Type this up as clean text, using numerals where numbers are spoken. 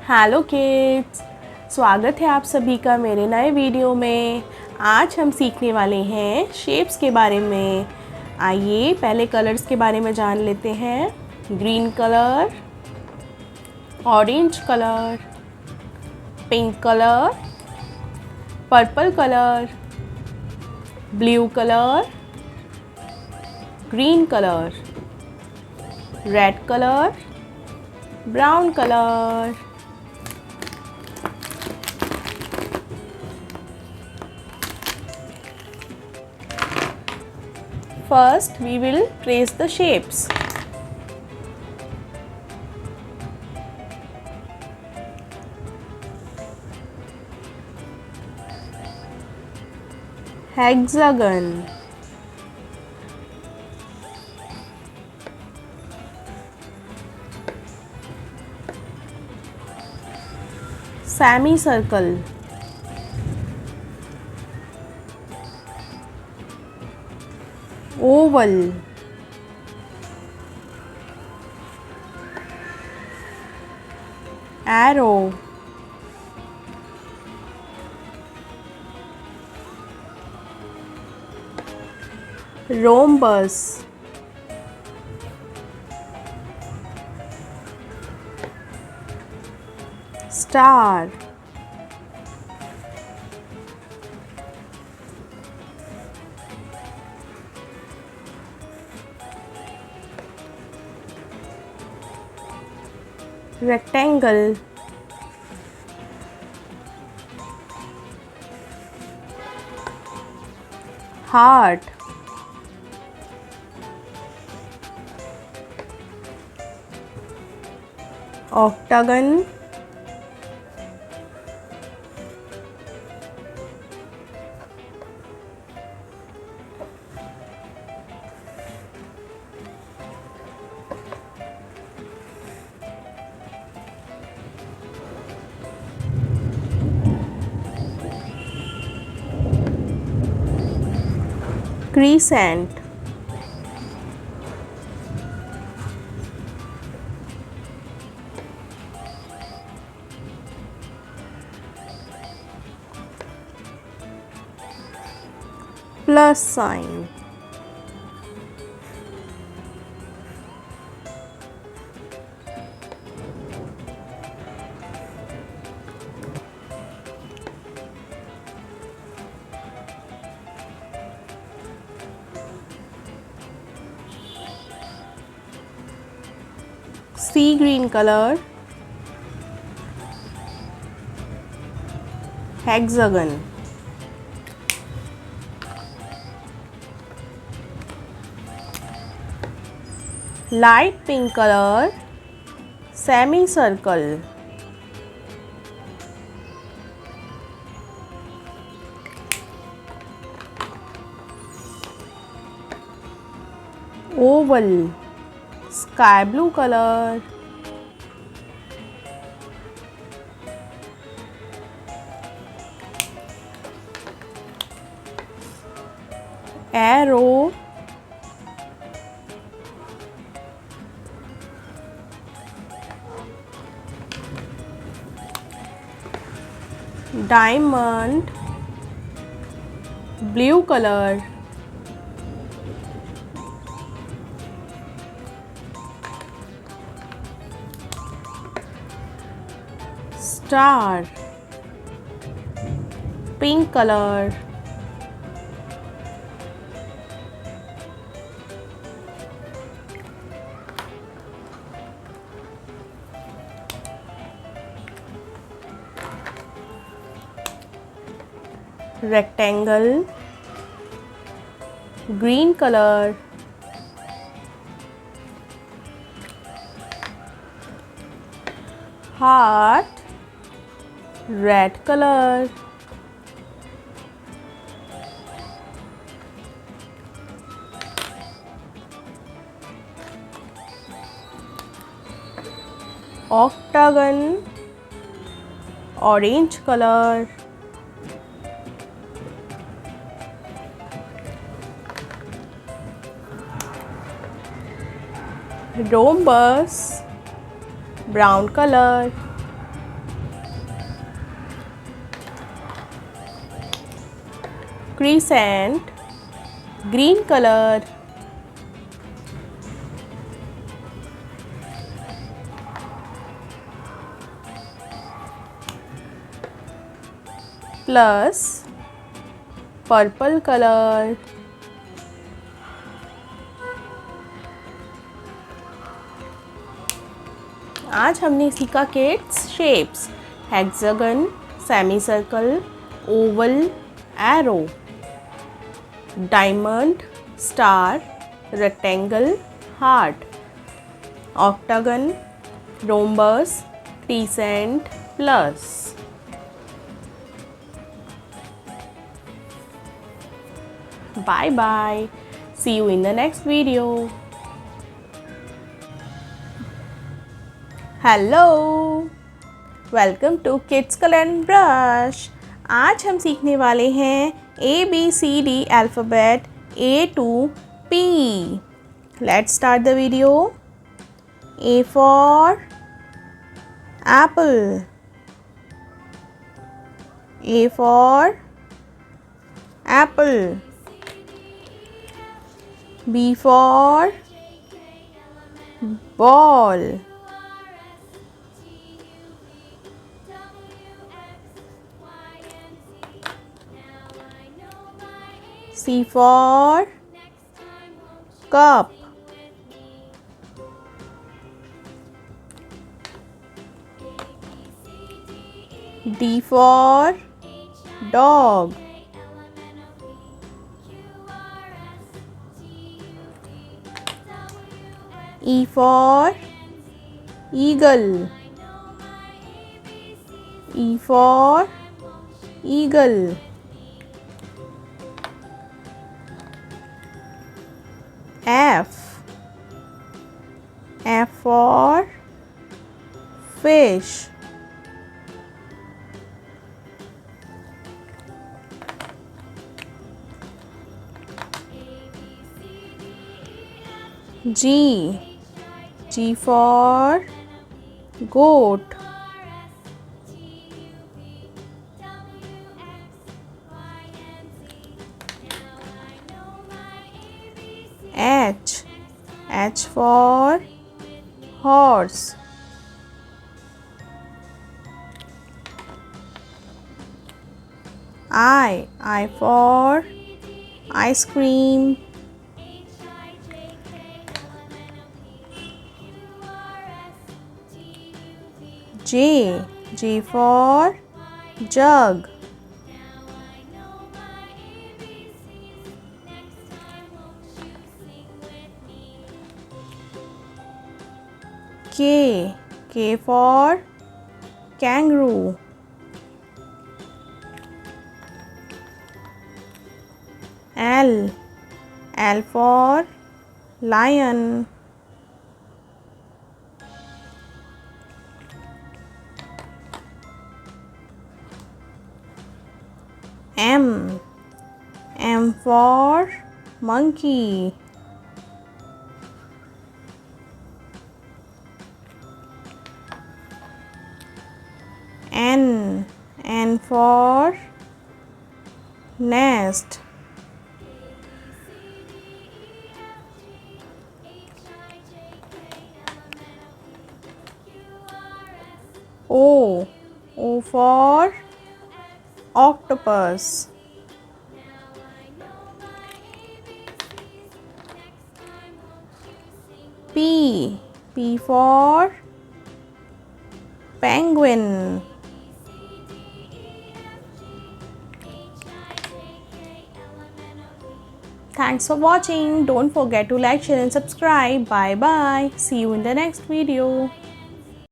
Hello kids, स्वागत है आप सभी का मेरे नए वीडियो में। आज हम सीखने वाले हैं शेप्स के बारे में। आइए पहले कलर्स के बारे में जान लेते हैं। Green colour, orange colour, pink colour, purple colour, blue colour, green colour, red colour, brown colour. First, we will trace the shapes. Hexagon, semicircle, oval, arrow, rhombus, star, rectangle, heart, octagon, crescent, plus sign, sea green color, hexagon, light pink color, semicircle, oval, sky blue color, arrow, diamond, blue color, star, pink color, rectangle, green color, heart, red color, octagon, orange color, rhombus, brown color, crescent, green color, plus purple color, आज हमने सीखा kids shapes, hexagon, semi circle, Oval, arrow, diamond, star, rectangle, heart, octagon, rhombus, crescent, plus. Bye bye. See you in the next video. Hello. Welcome to Kids Color and Brush. आज हम सीखने वाले हैं ABCD alphabet A to P. Let's start the video. A for apple. A for apple. B for ball. C for cup. D for dog. E for eagle. E for eagle. F. F for fish. G. G for goat. H. H for horse. I for ice cream. J for jug. K for kangaroo. L for lion. M for monkey. N for nest. O for octopus. P for penguin. Thanks for watching. Don't forget to like, share and subscribe. Bye bye. See you in the next video.